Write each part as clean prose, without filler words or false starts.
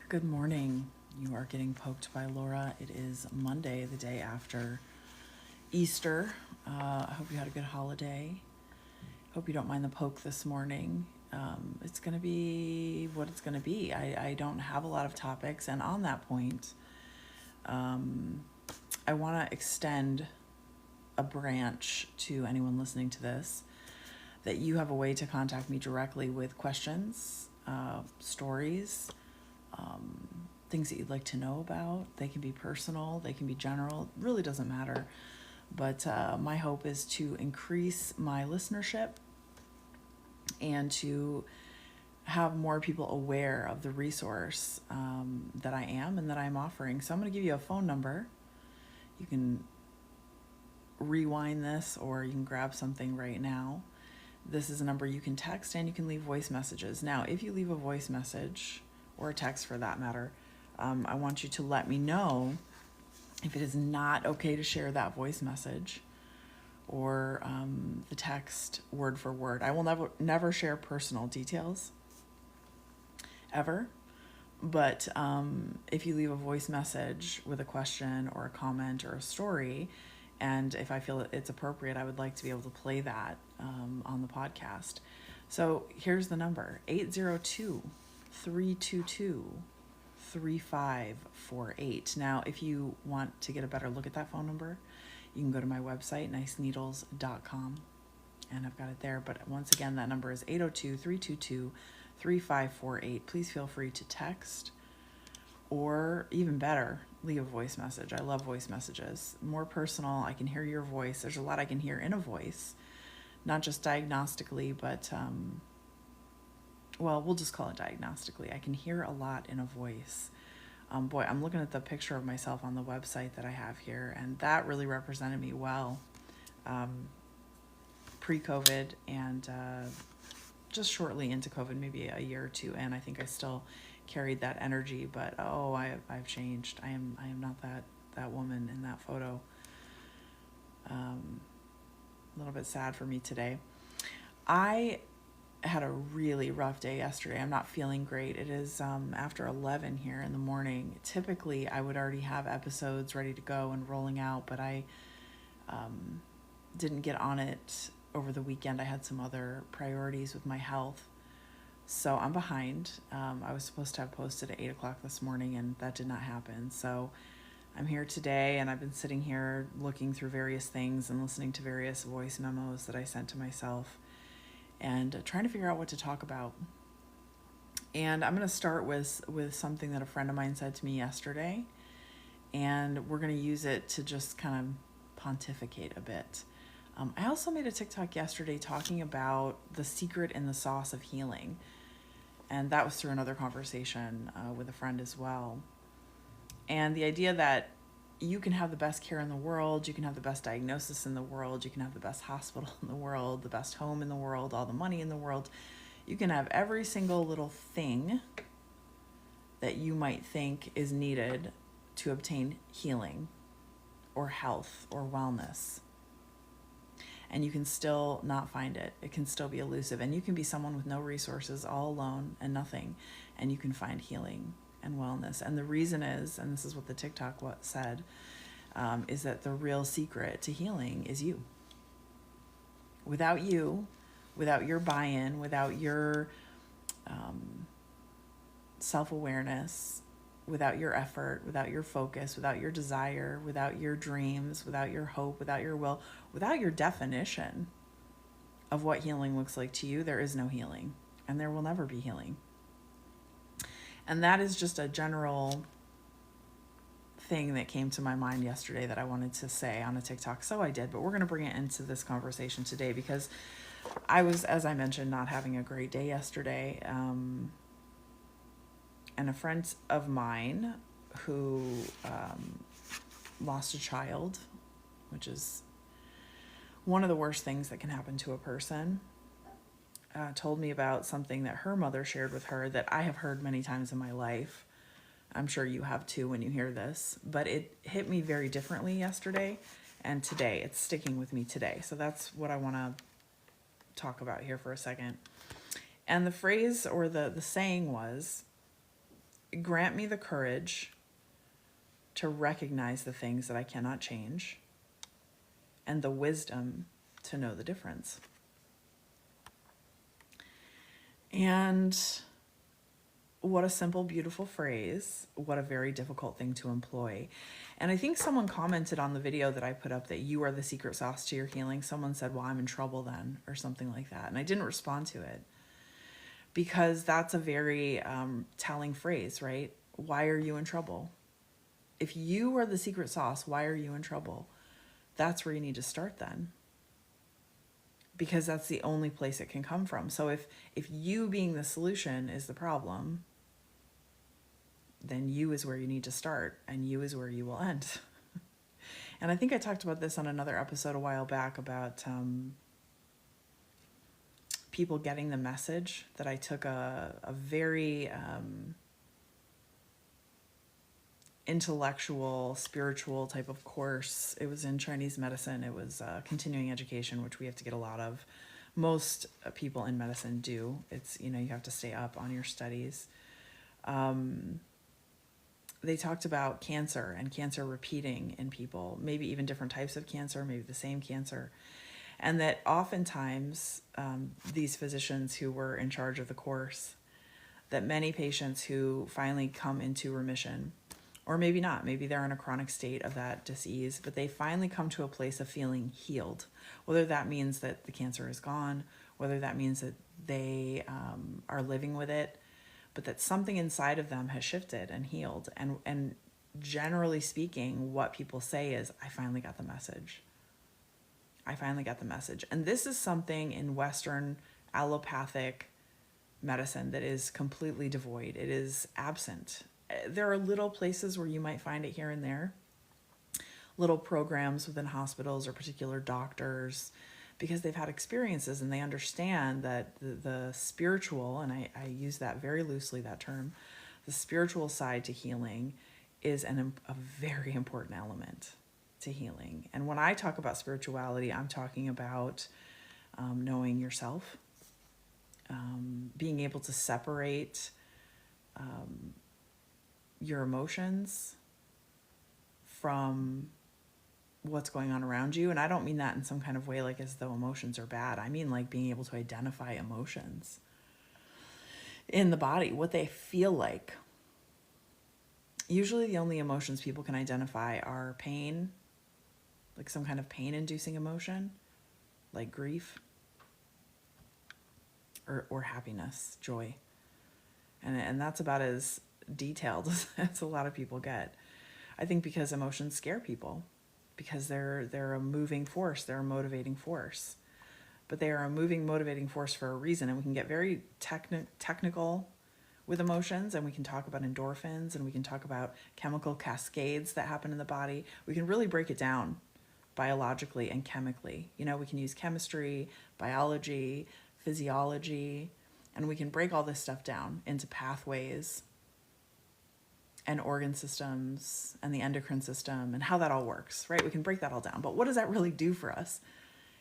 Good morning. You are getting poked by Laura. It is Monday, the day after Easter. I hope you had a good holiday. Hope you don't mind the poke this morning. It's going to be what it's going to be. I don't have a lot of topics, and on that point, I want to extend a branch to anyone listening to this that you have a way to contact me directly with questions, stories, things that you'd like to know about. They can be personal, they can be general, it really doesn't matter. But my hope is to increase my listenership and to have more people aware of the resource that I am and that I'm offering. So I'm going to give you a phone number. You can rewind this or you can grab something right now. This is a number you can text and you can leave voice messages. Now, if you leave a voice message, or a text for that matter, I want you to let me know if it is not okay to share that voice message or the text word for word. I will never share personal details, ever. But if you leave a voice message with a question or a comment or a story, and if I feel it's appropriate, I would like to be able to play that on the podcast. So here's the number, 802-322-3548. Now, if you want to get a better look at that phone number, you can go to my website, niceneedles.com, and I've got it there. But once again, that number is 802-322-3548. Please feel free to text, or even better, leave a voice message. I love voice messages. More personal, I can hear your voice. There's a lot I can hear in a voice, not just diagnostically, but well, we'll just call it diagnostically. I can hear a lot in a voice. Boy, I'm looking at the picture of myself on the website that I have here, and that really represented me well pre-COVID and just shortly into COVID, maybe a year or two, and I think I still carried that energy, but I've changed. I am not that woman in that photo. A little bit sad for me today. I had a really rough day yesterday. I'm not feeling great. It is after 11 here in the morning. Typically, I would already have episodes ready to go and rolling out, but I didn't get on it over the weekend. I had some other priorities with my health, so I'm behind. I was supposed to have posted at 8 o'clock this morning, and that did not happen. So I'm here today, and I've been sitting here looking through various things and listening to various voice memos that I sent to myself, and trying to figure out what to talk about. And I'm going to start with something that a friend of mine said to me yesterday, and we're going to use it to just kind of pontificate a bit. I also made a TikTok yesterday talking about the secret in the sauce of healing, and that was through another conversation with a friend as well. And the idea that you can have the best care in the world, you can have the best diagnosis in the world, you can have the best hospital in the world, the best home in the world, all the money in the world. You can have every single little thing that you might think is needed to obtain healing or health or wellness. And you can still not find it. It can still be elusive. And you can be someone with no resources, all alone and nothing, and you can find healing and wellness. And the reason is, and this is what the TikTok said, is that the real secret to healing is you. Without you, without your buy-in, without your self-awareness, without your effort, without your focus, without your desire, without your dreams, without your hope, without your will, without your definition of what healing looks like to you, there is no healing, and there will never be healing. And that is just a general thing that came to my mind yesterday that I wanted to say on a TikTok. So I did, but we're going to bring it into this conversation today because I was, as I mentioned, not having a great day yesterday. And a friend of mine who lost a child, which is one of the worst things that can happen to a person, told me about something that her mother shared with her that I have heard many times in my life. I'm sure you have too when you hear this, but it hit me very differently yesterday and today. It's sticking with me today. So that's what I want to talk about here for a second. And the phrase or the saying was, Grant me the courage to recognize the things that I cannot change and the wisdom to know the difference. And what a simple, beautiful phrase. What a very difficult thing to employ. And I think someone commented on the video that I put up that you are the secret sauce to your healing. Someone said, well, I'm in trouble then, or something like that. And I didn't respond to it because that's a very telling phrase, right? Why are you in trouble? If you are the secret sauce, why are you in trouble? That's where you need to start then, because that's the only place it can come from. So if you being the solution is the problem, then you is where you need to start, and you is where you will end. And I think I talked about this on another episode a while back about people getting the message that I took a very intellectual, spiritual type of course. It was in Chinese medicine. It was continuing education, which we have to get a lot of. Most people in medicine do. It's, you have to stay up on your studies. They talked about cancer and cancer repeating in people, maybe even different types of cancer, maybe the same cancer. And that oftentimes these physicians who were in charge of the course, that many patients who finally come into remission, or maybe not, maybe they're in a chronic state of that disease, but they finally come to a place of feeling healed. Whether that means that the cancer is gone, whether that means that they are living with it, but that something inside of them has shifted and healed. And generally speaking, what people say is, I finally got the message. I finally got the message. And this is something in Western allopathic medicine that is completely devoid. It is absent. There are little places where you might find it here and there, little programs within hospitals or particular doctors, because they've had experiences and they understand that the spiritual, and I use that very loosely, that term, the spiritual side to healing is a very important element to healing. And when I talk about spirituality, I'm talking about knowing yourself, being able to separate your emotions from what's going on around you. And I don't mean that in some kind of way like as though emotions are bad. I mean like being able to identify emotions in the body, what they feel like. Usually the only emotions people can identify are pain, like some kind of pain-inducing emotion, like grief, or happiness, joy. And that's about as detailed as a lot of people get. I think because emotions scare people, because they're a moving force, they're a motivating force. But they are a moving, motivating force for a reason. And we can get very technical with emotions, and we can talk about endorphins, and we can talk about chemical cascades that happen in the body. We can really break it down biologically and chemically. We can use chemistry, biology, physiology, and we can break all this stuff down into pathways and organ systems and the endocrine system and how that all works, right? We can break that all down. But what does that really do for us?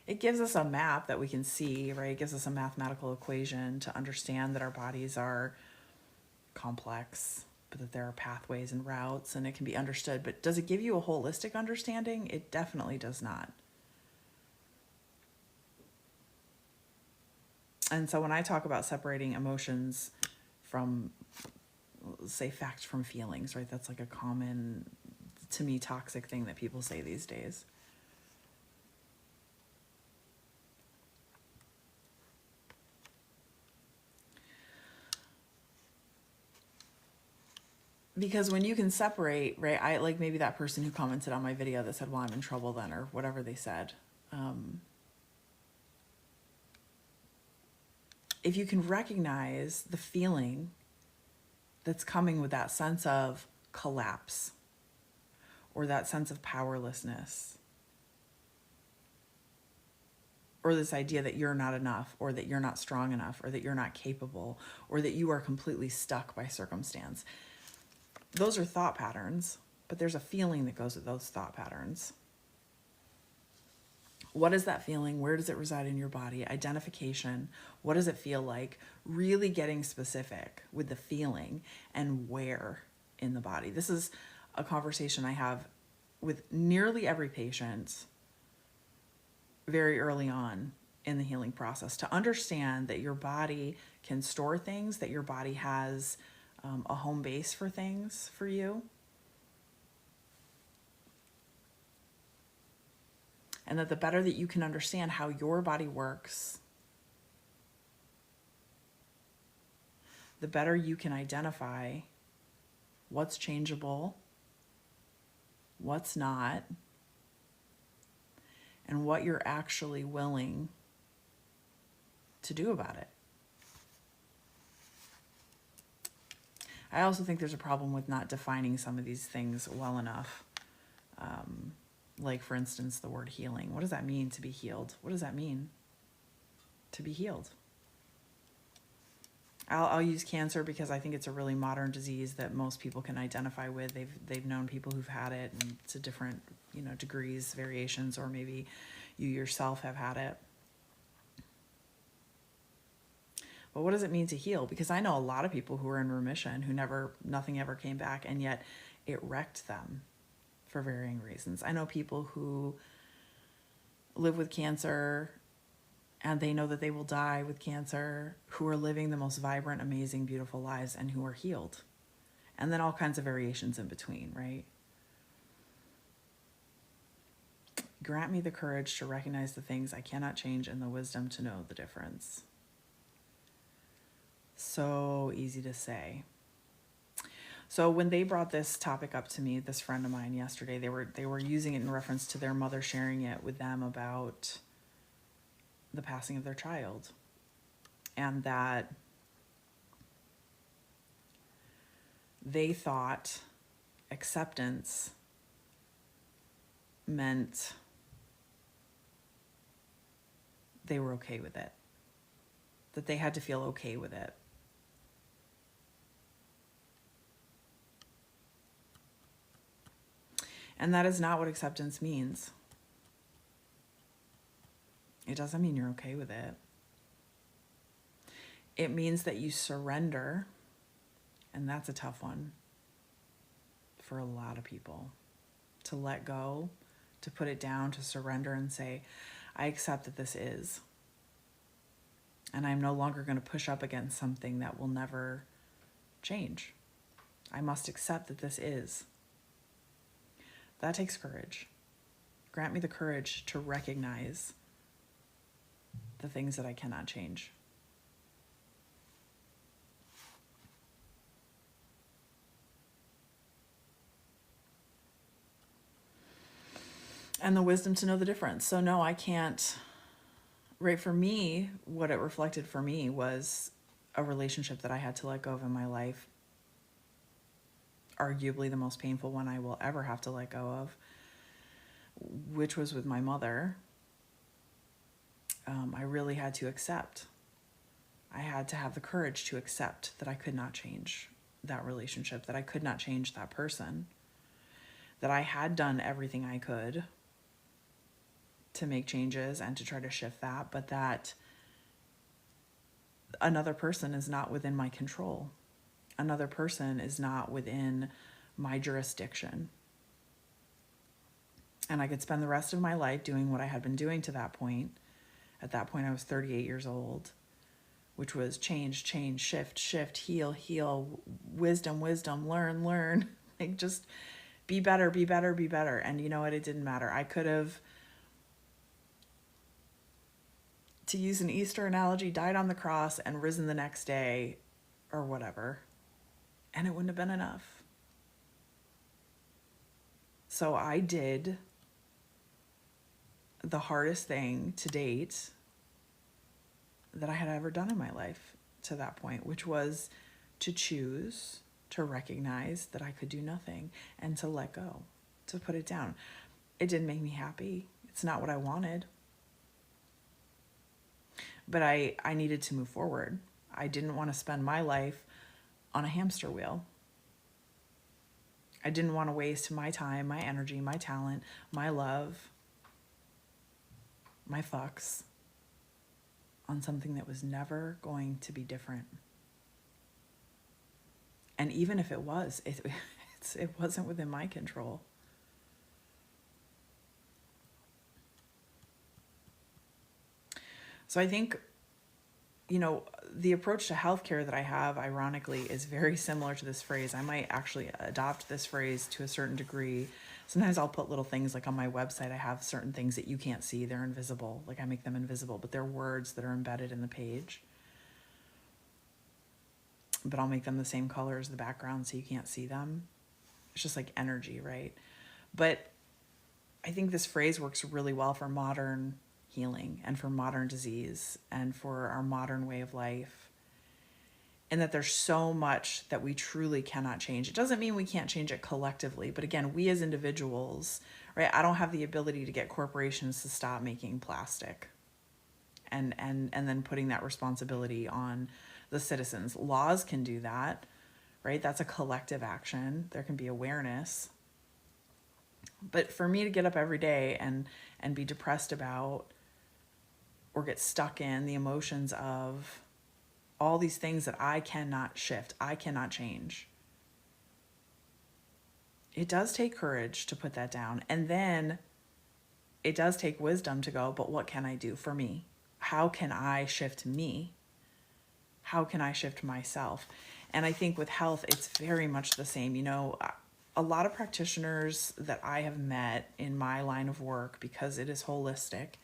It gives us a map that we can see, right? It gives us a mathematical equation to understand that our bodies are complex, but that there are pathways and routes, and it can be understood. But does it give you a holistic understanding? It definitely does not. And so when I talk about separating emotions from, say, facts from feelings, right? That's like a common, to me, toxic thing that people say these days. Because when you can separate, right, I like maybe that person who commented on my video that said, well, I'm in trouble then, or whatever they said. If you can recognize the feeling that's coming with that sense of collapse or that sense of powerlessness, or this idea that you're not enough, or that you're not strong enough, or that you're not capable, or that you are completely stuck by circumstance. Those are thought patterns, but there's a feeling that goes with those thought patterns. What is that feeling? Where does it reside in your body? Identification. What does it feel like? Really getting specific with the feeling and where in the body. This is a conversation I have with nearly every patient very early on in the healing process, to understand that your body can store things, that your body has a home base for things for you. And that the better that you can understand how your body works, the better you can identify what's changeable, what's not, and what you're actually willing to do about it. I also think there's a problem with not defining some of these things well enough. Like, for instance, the word healing. What does that mean, to be healed? What does that mean, to be healed? I'll use cancer because I think it's a really modern disease that most people can identify with. They've known people who've had it, and to different, degrees, variations, or maybe you yourself have had it. But what does it mean to heal? Because I know a lot of people who are in remission who nothing ever came back, and yet it wrecked them for varying reasons. I know people who live with cancer and they know that they will die with cancer, who are living the most vibrant, amazing, beautiful lives, and who are healed. And then all kinds of variations in between, right? Grant me the courage to recognize the things I cannot change and the wisdom to know the difference. So easy to say. So when they brought this topic up to me, this friend of mine yesterday, they were using it in reference to their mother sharing it with them about the passing of their child. And that they thought acceptance meant they were okay with it, that they had to feel okay with it. And that is not what acceptance means. It doesn't mean you're okay with it. It means that you surrender, and that's a tough one for a lot of people. To let go, to put it down, to surrender and say, I accept that this is. And I'm no longer going to push up against something that will never change. I must accept that this is. That takes courage. Grant me the courage to recognize the things that I cannot change. And the wisdom to know the difference. So no, I can't. Right, for me, what it reflected for me was a relationship that I had to let go of in my life. Arguably the most painful one I will ever have to let go of, which was with my mother. I really had to accept. I had to have the courage to accept that I could not change that relationship, that I could not change that person, that I had done everything I could to make changes and to try to shift that, but that another person is not within my control. Another person is not within my jurisdiction. And I could spend the rest of my life doing what I had been doing to that point. At that point, I was 38 years old, which was change, shift, heal, wisdom, learn, like just be better. And you know what? It didn't matter. I could have, to use an Easter analogy, died on the cross and risen the next day or whatever, and it wouldn't have been enough. So I did the hardest thing to date that I had ever done in my life to that point, which was to choose to recognize that I could do nothing and to let go, to put it down. It didn't make me happy. It's not what I wanted. But I needed to move forward. I didn't want to spend my life on a hamster wheel. I didn't want to waste my time, my energy, my talent, my love my fucks on something that was never going to be different. And even if it was, it wasn't within my control. So I think, the approach to healthcare that I have, ironically, is very similar to this phrase. I might actually adopt this phrase to a certain degree. Sometimes I'll put little things like on my website, I have certain things that you can't see. They're invisible. Like I make them invisible, but they're words that are embedded in the page. But I'll make them the same color as the background so you can't see them. It's just like energy, right? But I think this phrase works really well for modern healing and for modern disease and for our modern way of life. And that there's so much that we truly cannot change. It doesn't mean we can't change it collectively, but again, we as individuals, right? I don't have the ability to get corporations to stop making plastic and then putting that responsibility on the citizens. Laws can do that, right? That's a collective action. There can be awareness. But for me to get up every day and be depressed about or get stuck in the emotions of all these things that I cannot shift, I cannot change. It does take courage to put that down. And then it does take wisdom to go, but what can I do for me? How can I shift me? How can I shift myself? And I think with health, it's very much the same. A lot of practitioners that I have met in my line of work, because it is holistic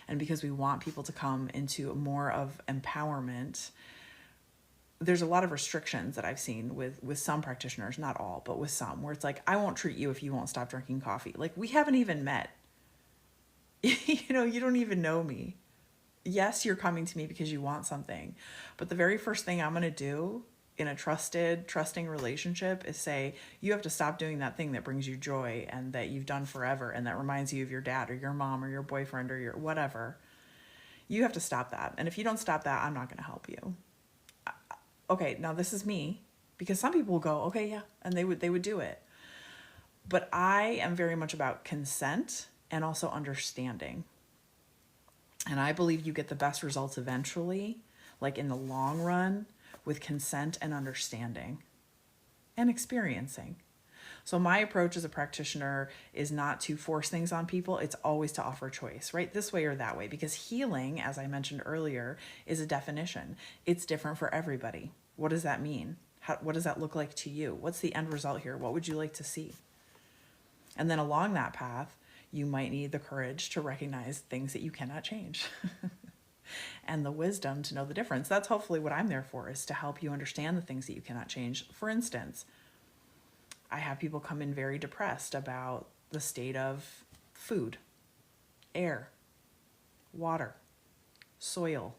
and because we want people to come into more of empowerment, there's a lot of restrictions that I've seen with some practitioners, not all, but with some, where it's like, I won't treat you if you won't stop drinking coffee. Like, we haven't even met. You don't even know me. Yes, you're coming to me because you want something. But the very first thing I'm going to do in a trusting relationship is say, you have to stop doing that thing that brings you joy and that you've done forever and that reminds you of your dad or your mom or your boyfriend or your whatever. You have to stop that. And if you don't stop that, I'm not going to help you. Okay, now this is me, because some people will go, okay, yeah, and they would do it. But I am very much about consent and also understanding. And I believe you get the best results eventually, like in the long run, with consent and understanding and experiencing. So my approach as a practitioner is not to force things on people. It's always to offer choice, right? This way or that way, because healing, as I mentioned earlier, is a definition. It's different for everybody. What does that mean? What does that look like to you? What's the end result here? What would you like to see? And then along that path, you might need the courage to recognize things that you cannot change and the wisdom to know the difference. That's hopefully what I'm there for, is to help you understand the things that you cannot change. For instance, I have people come in very depressed about the state of food, air, water, soil.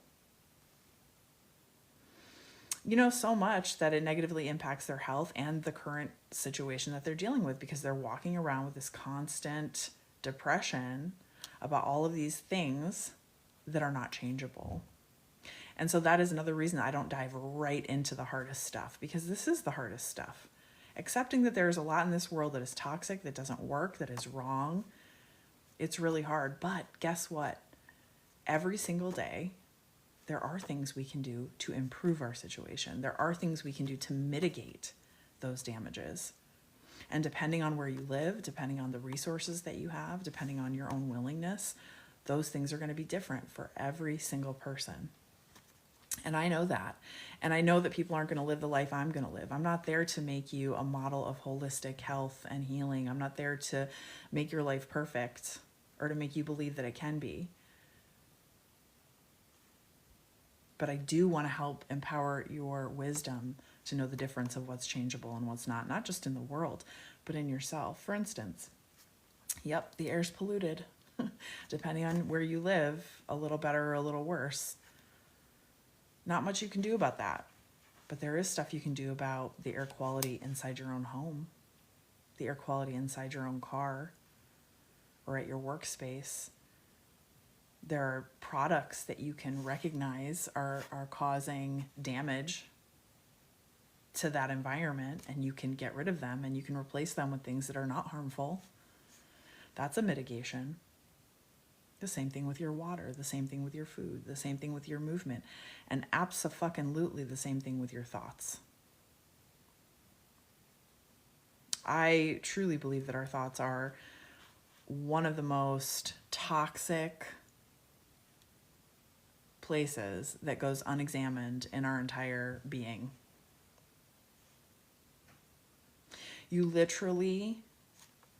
So much that it negatively impacts their health and the current situation that they're dealing with, because they're walking around with this constant depression about all of these things that are not changeable. And so that is another reason I don't dive right into the hardest stuff, because this is the hardest stuff. Accepting that there's a lot in this world that is toxic, that doesn't work, that is wrong, it's really hard. But guess what? Every single day, there are things we can do to improve our situation. There are things we can do to mitigate those damages. And depending on where you live, depending on the resources that you have, depending on your own willingness, those things are going to be different for every single person. And I know that. And I know that people aren't going to live the life I'm going to live. I'm not there to make you a model of holistic health and healing. I'm not there to make your life perfect or to make you believe that it can be. But I do want to help empower your wisdom to know the difference of what's changeable and what's not just in the world, but in yourself. For instance, the air's polluted. Depending on where you live, a little better or a little worse. Not much you can do about that, but there is stuff you can do about the air quality inside your own home, the air quality inside your own car, or at your workspace. There are products that you can recognize are causing damage to that environment, and you can get rid of them and you can replace them with things that are not harmful. That's a mitigation. The same thing with your water, the same thing with your food, the same thing with your movement, and abso-fucking-lutely the same thing with your thoughts. I truly believe that our thoughts are one of the most toxic places that goes unexamined in our entire being. You literally,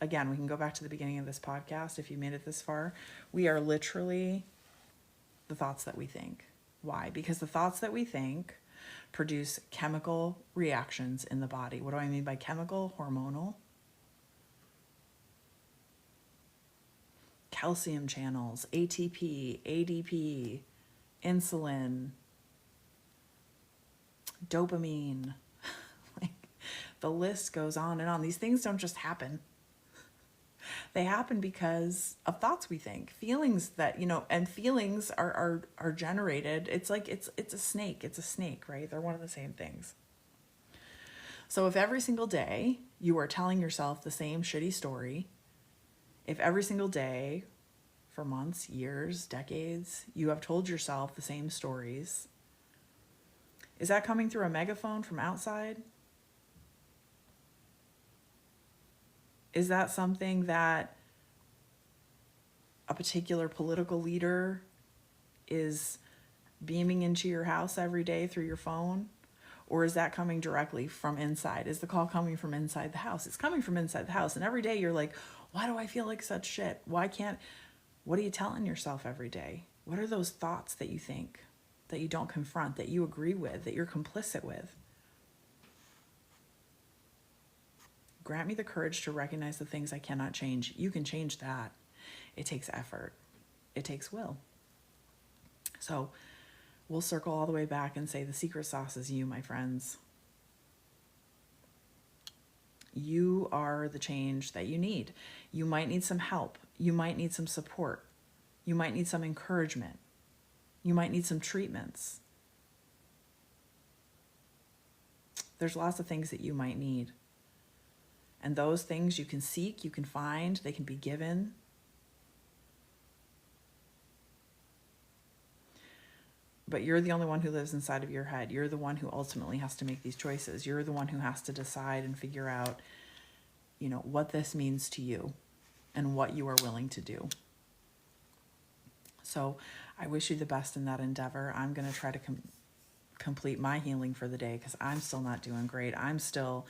again, we can go back to the beginning of this podcast if you made it this far. We are literally the thoughts that we think. Why? Because the thoughts that we think produce chemical reactions in the body. What do I mean by chemical? Hormonal. Calcium channels, ATP, ADP, insulin, dopamine. Like, the list goes on and on. These things don't just happen. They happen because of thoughts we think, feelings that, and feelings are generated. It's like, it's a snake, right? They're one of the same things. So if every single day you are telling yourself the same shitty story, if every single day for months, years, decades, you have told yourself the same stories, is that coming through a megaphone from outside? Is that something that a particular political leader is beaming into your house every day through your phone? Or is that coming directly from inside? Is the call coming from inside the house? It's coming from inside the house. And every day you're like, why do I feel like such shit? What are you telling yourself every day? What are those thoughts that you think, that you don't confront, that you agree with, that you're complicit with? Grant me the courage to recognize the things I cannot change. You can change that. It takes effort. It takes will. So we'll circle all the way back and say the secret sauce is you, my friends. You are the change that you need. You might need some help. You might need some support. You might need some encouragement. You might need some treatments. There's lots of things that you might need. And those things you can seek, you can find, they can be given. But you're the only one who lives inside of your head. You're the one who ultimately has to make these choices. You're the one who has to decide and figure out, what this means to you and what you are willing to do. So I wish you the best in that endeavor. I'm going to try to complete my healing for the day because I'm still not doing great. I'm still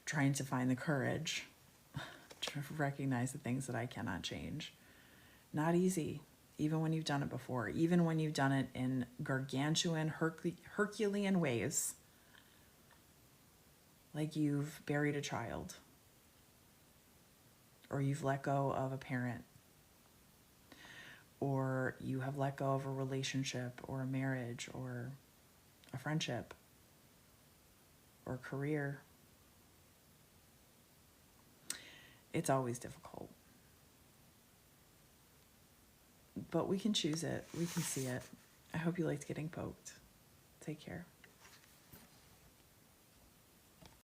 trying to find the courage to recognize the things that I cannot change. Not easy, even when you've done it before, even when you've done it in gargantuan, Herculean ways, like you've buried a child, or you've let go of a parent, or you have let go of a relationship or a marriage or a friendship or a career. It's always difficult. But we can choose it. We can see it. I hope you liked getting poked. Take care.